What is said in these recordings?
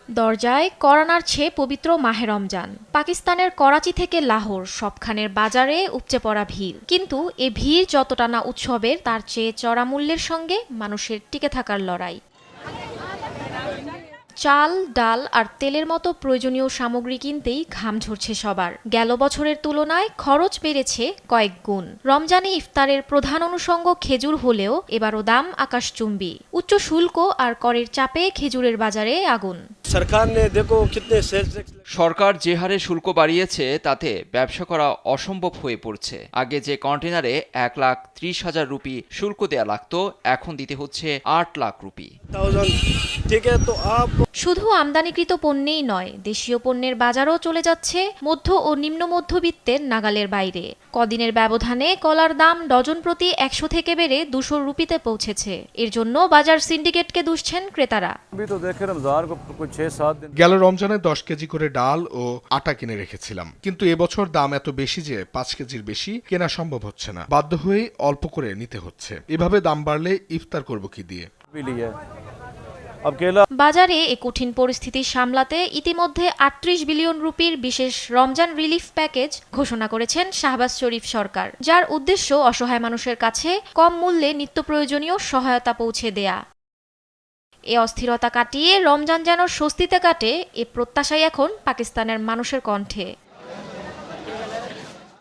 দরজায় কড়া নাড়ছে পবিত্র মাহে রমজান। পাকিস্তানের করাচি থেকে লাহোর সবখানের বাজারে উপচে পড়া ভিড়। কিন্তু এ ভিড় যতটা না উৎসবের, তার চেয়ে চড়া মূল্যের সঙ্গে মানুষের টিকে থাকার লড়াই। চাল, ডাল আর তেলের মতো প্রয়োজনীয় সামগ্রী কিনতেই ঘাম ঝরছে সবার। গেল বছরের তুলনায় খরচ বেড়েছে কয়েক গুণ। রমজানে ইফতারের প্রধান অনুষঙ্গ খেজুর হলেও এবারও দাম আকাশচুম্বী। উচ্চ শুল্ক আর করের চাপে খেজুরের বাজারে আগুন। সরকার যে হারে শুল্ক বাড়িয়েছে তাতে ব্যবসা করা অসম্ভব হয়ে পড়ছে। আগে যে কন্টেনারে 1,30,000 রুপি শুল্ক দেয়া লাগতো, এখন দিতে হচ্ছে 8 লাখ রুপি। শুধু আমদানিকৃত পণ্যেই নয়, দেশীয় পণ্যের বাজারও চলে যাচ্ছে মধ্য ও নিম্ন মধ্যবিত্তের নাগালের বাইরে। কদিনের ব্যবধানে কলার দাম ডজন প্রতি 100 থেকে বেড়ে 200 রুপিতে পৌঁছেছে। এর জন্য বাজার সিন্ডিকেটকে দুষছেন ক্রেতারা। গেল রমজানে 10 কেজি করে ডাল ও আটা কিনে রেখেছিলাম, কিন্তু এবছর দাম এত বেশি যে 5 কেজির বেশি কেনা সম্ভব হচ্ছে না। বাধ্য হয়ে অল্প করে নিতে হচ্ছে। এভাবে দাম বাড়লে ইফতার করব কি দিয়ে? বাজারে এ কঠিন পরিস্থিতি সামলাতে ইতিমধ্যে 38 বিলিয়ন রুপির বিশেষ রমজান রিলিফ প্যাকেজ ঘোষণা করেছেন শাহবাজ শরীফ সরকার, যার উদ্দেশ্য অসহায় মানুষের কাছে কম মূল্যে নিত্য প্রয়োজনীয় সহায়তা পৌঁছে দেয়া। এ অস্থিরতা কাটিয়ে রমজান যেন স্বস্তিতে কাটে, এ প্রত্যাশাই এখন পাকিস্তানের মানুষের কণ্ঠে।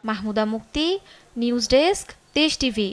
মাহমুদা মুক্তি, নিউজ ডেস্ক, দেশ টিভি।